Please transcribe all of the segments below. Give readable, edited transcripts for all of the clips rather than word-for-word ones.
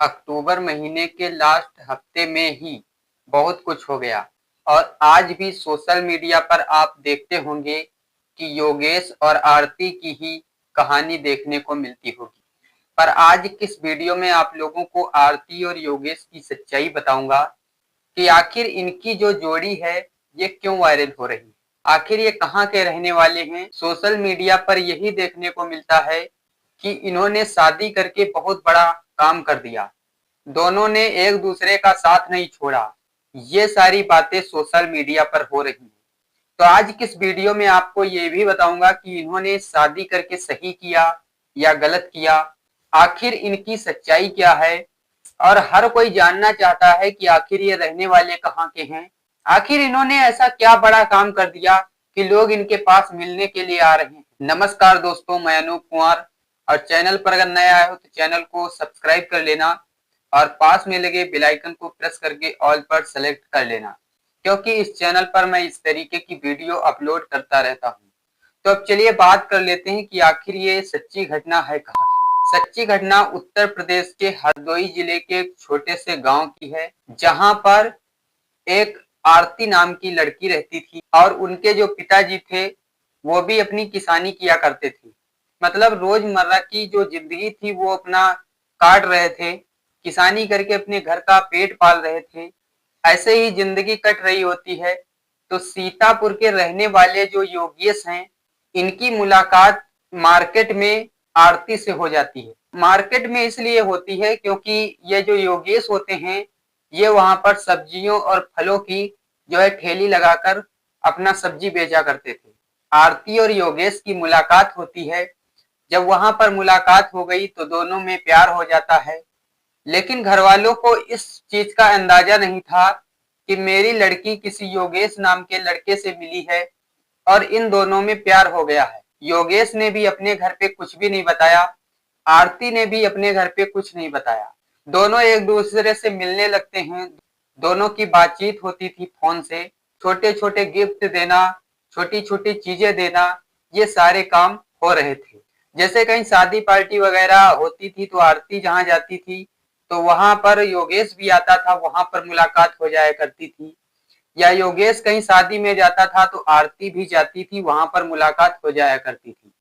अक्टूबर महीने के लास्ट हफ्ते में ही बहुत कुछ हो गया और आज भी सोशल मीडिया पर आप देखते होंगे कि योगेश और आरती की ही कहानी देखने को मिलती होगी। पर आज किस वीडियो में आप लोगों को आरती और योगेश की सच्चाई बताऊंगा कि आखिर इनकी जो जोड़ी है ये क्यों वायरल हो रही है। आखिर ये कहाँ के रहने वाले हैं। सोशल मीडिया पर यही देखने को मिलता है कि इन्होंने शादी करके बहुत बड़ा काम कर दिया, दोनों ने एक दूसरे का साथ नहीं छोड़ा। ये सारी बातें सोशल मीडिया पर हो रही हैं। तो आज किस वीडियो में आपको ये भी बताऊंगा कि इन्होंने शादी करके सही किया या गलत किया, आखिर इनकी सच्चाई क्या है। और हर कोई जानना चाहता है कि आखिर ये रहने वाले कहाँ के हैं, आखिर इन्होंने ऐसा क्या बड़ा काम कर दिया कि लोग इनके पास मिलने के लिए आ रहे हैं। नमस्कार दोस्तों, मैं अनूप कुमार और चैनल पर अगर नए आए हो तो चैनल को सब्सक्राइब कर लेना और पास में लगे बेल आइकन को प्रेस करके ऑल पर सेलेक्ट कर लेना, क्योंकि इस चैनल पर मैं इस तरीके की वीडियो अपलोड करता रहता हूँ। तो अब चलिए बात कर लेते हैं कि आखिर ये सच्ची घटना है कहाँ की। सच्ची घटना उत्तर प्रदेश के हरदोई जिले के एक छोटे से गांव की है, जहां पर एक आरती नाम की लड़की रहती थी और उनके जो पिताजी थे वो भी अपनी किसानी किया करते थे। मतलब रोजमर्रा की जो जिंदगी थी वो अपना काट रहे थे, किसानी करके अपने घर का पेट पाल रहे थे। ऐसे ही जिंदगी कट रही होती है तो सीतापुर के रहने वाले जो योगेश हैं, इनकी मुलाकात मार्केट में आरती से हो जाती है। मार्केट में इसलिए होती है क्योंकि ये जो योगेश होते हैं ये वहां पर सब्जियों और फलों की जो है ठेली लगाकर अपना सब्जी बेचा करते थे। आरती और योगेश की मुलाकात होती है। जब वहां पर मुलाकात हो गई तो दोनों में प्यार हो जाता है, लेकिन घर वालों को इस चीज का अंदाजा नहीं था कि मेरी लड़की किसी योगेश नाम के लड़के से मिली है और इन दोनों में प्यार हो गया है। योगेश ने भी अपने घर पे कुछ भी नहीं बताया, आरती ने भी अपने घर पे कुछ नहीं बताया। दोनों एक दूसरे से मिलने लगते हैं। दोनों की बातचीत होती थी फोन से, छोटे छोटे गिफ्ट देना, छोटी छोटी चीजें देना, ये सारे काम हो रहे थे। जैसे कहीं शादी पार्टी वगैरह होती थी तो आरती जहां जाती थी तो वहां पर योगेश भी आता था, वहां पर मुलाकात हो जाया करती थी। या योगेश कहीं शादी में जाता था तो आरती भी जाती थी, वहां पर मुलाकात हो जाया करती थी।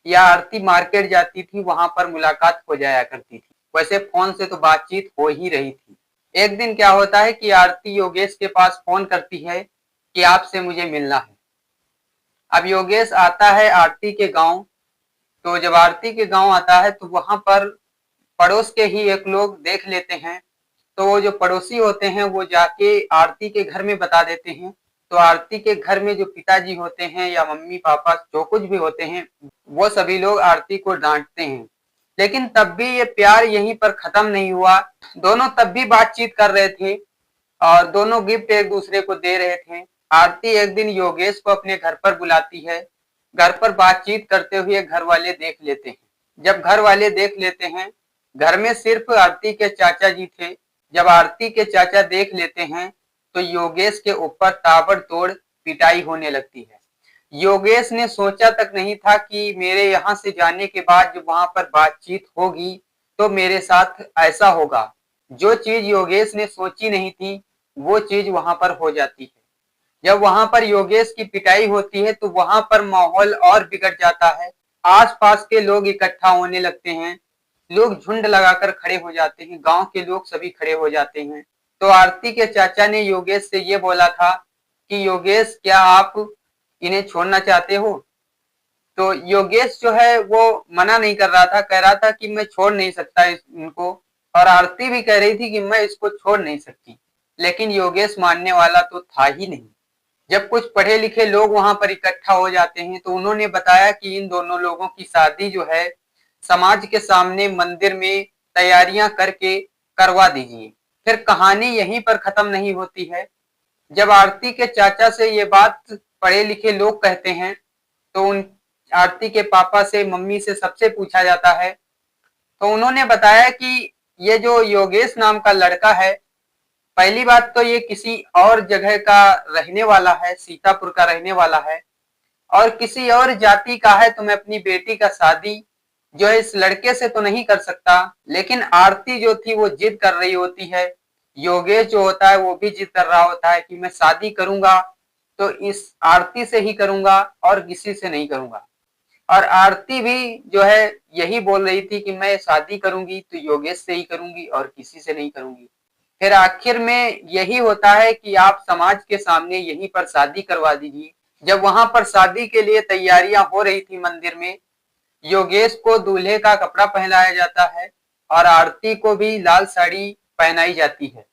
या आरती मार्केट जाती थी, वहां पर मुलाकात हो जाया करती थी। वैसे फोन से तो बातचीत हो ही रही थी। एक दिन क्या होता है कि आरती योगेश के पास फोन करती है कि आपसे मुझे मिलना है। अब योगेश आता है आरती के गांव। तो जब आरती के गांव आता है तो वहां पर पड़ोस के ही एक लोग देख लेते हैं। तो वो जो पड़ोसी होते हैं वो जाके आरती के घर में बता देते हैं। तो आरती के घर में जो पिताजी होते हैं या मम्मी पापा जो कुछ भी होते हैं वो सभी लोग आरती को डांटते हैं। लेकिन तब भी ये प्यार यहीं पर खत्म नहीं हुआ। दोनों तब भी बातचीत कर रहे थे और दोनों गिफ्ट एक दूसरे को दे रहे थे। आरती एक दिन योगेश को अपने घर पर बुलाती है। घर पर बातचीत करते हुए घर वाले देख लेते हैं। जब घर वाले देख लेते हैं, घर में सिर्फ आरती के चाचा जी थे। जब आरती के चाचा देख लेते हैं तो योगेश के ऊपर ताबड़तोड़ पिटाई होने लगती है। योगेश ने सोचा तक नहीं था कि मेरे यहाँ से जाने के बाद जब वहां पर बातचीत होगी तो मेरे साथ ऐसा होगा। जो चीज योगेश ने सोची नहीं थी वो चीज वहां पर हो जाती है। जब वहां पर योगेश की पिटाई होती है तो वहां पर माहौल और बिगड़ जाता है। आसपास के लोग इकट्ठा होने लगते हैं, लोग झुंड लगाकर खड़े हो जाते हैं, गांव के लोग सभी खड़े हो जाते हैं। तो आरती के चाचा ने योगेश से ये बोला था कि योगेश क्या आप इन्हें छोड़ना चाहते हो। तो योगेश जो है वो मना नहीं कर रहा था, कह रहा था कि मैं छोड़ नहीं सकता इनको। और आरती भी कह रही थी कि मैं इसको छोड़ नहीं सकती, लेकिन योगेश मानने वाला तो था ही नहीं। जब कुछ पढ़े लिखे लोग वहां पर इकट्ठा हो जाते हैं तो उन्होंने बताया कि इन दोनों लोगों की शादी जो है समाज के सामने मंदिर में तैयारियां करके करवा दीजिए। फिर कहानी यहीं पर खत्म नहीं होती है। जब आरती के चाचा से ये बात पढ़े लिखे लोग कहते हैं तो उन आरती के पापा से, मम्मी से, सबसे पूछा जाता है। तो उन्होंने बताया कि ये जो योगेश नाम का लड़का है, पहली बात तो ये किसी और जगह का रहने वाला है, सीतापुर का रहने वाला है और किसी और जाति का है। तो मैं अपनी बेटी का शादी जो है इस लड़के से तो नहीं कर सकता, लेकिन आरती जो थी वो जिद कर रही होती है। योगेश जो होता है वो भी जिद कर रहा होता है कि मैं शादी करूंगा तो इस आरती से ही करूंगा और किसी से नहीं करूंगा। और आरती भी जो है यही बोल रही थी कि मैं शादी करूंगी तो योगेश से ही करूंगी और किसी से नहीं करूंगी। फिर आखिर में यही होता है कि आप समाज के सामने यहीं पर शादी करवा दीजिए। जब वहां पर शादी के लिए तैयारियां हो रही थी मंदिर में, योगेश को दूल्हे का कपड़ा पहनाया जाता है और आरती को भी लाल साड़ी पहनाई जाती है।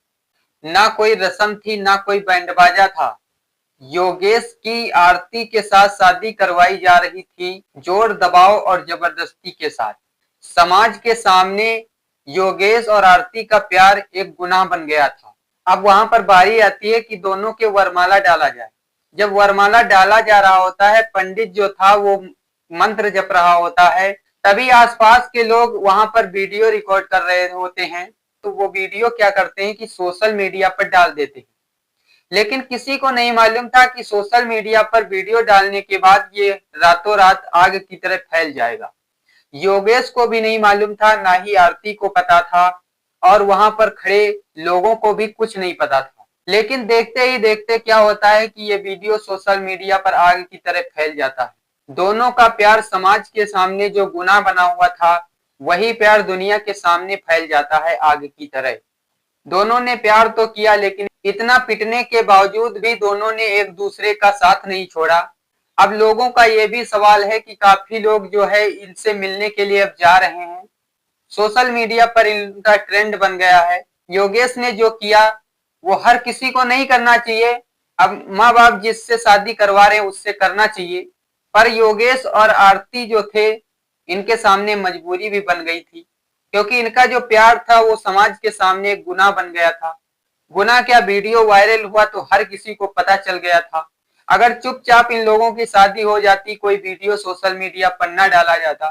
ना कोई रस्म थी, ना कोई बैंड बाजा था। योगेश की आरती के साथ शादी करवाई जा रही थी जोर दबाव और जबरदस्ती के साथ। समाज के सामने योगेश और आरती का प्यार एक गुनाह बन गया था। अब वहां पर बारी आती है कि दोनों के वरमाला डाला जाए। जब वरमाला डाला जा रहा होता है, पंडित जो था वो मंत्र जप रहा होता है, तभी आसपास के लोग वहां पर वीडियो रिकॉर्ड कर रहे होते हैं। तो वो वीडियो क्या करते हैं कि सोशल मीडिया पर डाल देते हैं। लेकिन किसी को नहीं मालूम था कि सोशल मीडिया पर वीडियो डालने के बाद ये रातों रात आग की तरह फैल जाएगा। योगेश को भी नहीं मालूम था, ना ही आरती को पता था और वहां पर खड़े लोगों को भी कुछ नहीं पता था। लेकिन देखते ही देखते क्या होता है कि ये वीडियो सोशल मीडिया पर आग की तरह फैल जाता है। दोनों का प्यार समाज के सामने जो गुनाह बना हुआ था, वही प्यार दुनिया के सामने फैल जाता है आग की तरह। दोनों ने प्यार तो किया, लेकिन इतना पिटने के बावजूद भी दोनों ने एक दूसरे का साथ नहीं छोड़ा। अब लोगों का ये भी सवाल है कि काफी लोग जो है इनसे मिलने के लिए अब जा रहे हैं। सोशल मीडिया पर इनका ट्रेंड बन गया है। योगेश ने जो किया वो हर किसी को नहीं करना चाहिए। अब माँ बाप जिससे शादी करवा रहे हैं उससे करना चाहिए, पर योगेश और आरती जो थे इनके सामने मजबूरी भी बन गई थी, क्योंकि इनका जो प्यार था वो समाज के सामने एक गुनाह बन गया था। गुनाह क्या, वीडियो वायरल हुआ तो हर किसी को पता चल गया था। अगर चुपचाप इन लोगों की शादी हो जाती, कोई वीडियो सोशल मीडिया पर न डाला जाता,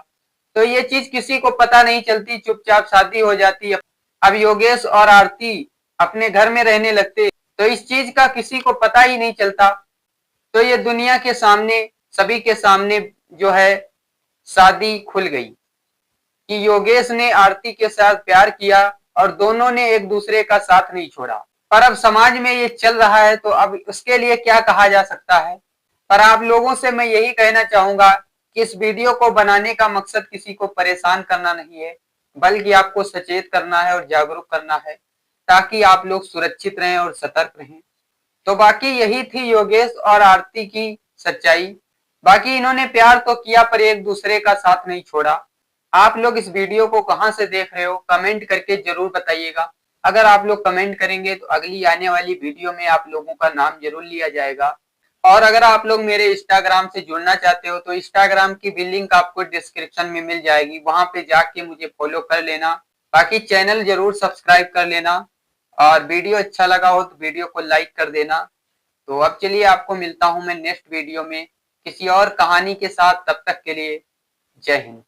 तो ये चीज किसी को पता नहीं चलती, चुपचाप शादी हो जाती। अब योगेश और आरती अपने घर में रहने लगते तो इस चीज का किसी को पता ही नहीं चलता। तो ये दुनिया के सामने, सभी के सामने जो है शादी खुल गई कि योगेश ने आरती के साथ प्यार किया और दोनों ने एक दूसरे का साथ नहीं छोड़ा। पर अब समाज में ये चल रहा है तो अब उसके लिए क्या कहा जा सकता है। पर आप लोगों से मैं यही कहना चाहूंगा कि इस वीडियो को बनाने का मकसद किसी को परेशान करना नहीं है, बल्कि आपको सचेत करना है और जागरूक करना है, ताकि आप लोग सुरक्षित रहें और सतर्क रहें। तो बाकी यही थी योगेश और आरती की सच्चाई। बाकी इन्होंने प्यार तो किया पर एक दूसरे का साथ नहीं छोड़ा। आप लोग इस वीडियो को कहां से देख रहे हो कमेंट करके जरूर बताइएगा। अगर आप लोग कमेंट करेंगे तो अगली आने वाली वीडियो में आप लोगों का नाम जरूर लिया जाएगा। और अगर आप लोग मेरे इंस्टाग्राम से जुड़ना चाहते हो तो इंस्टाग्राम की भी लिंक आपको डिस्क्रिप्शन में मिल जाएगी, वहां पे जाके मुझे फॉलो कर लेना। बाकी चैनल जरूर सब्सक्राइब कर लेना और वीडियो अच्छा लगा हो तो वीडियो को लाइक कर देना। तो अब चलिए, आपको मिलता हूं मैं नेक्स्ट वीडियो में किसी और कहानी के साथ। तब तक के लिए जय हिंद।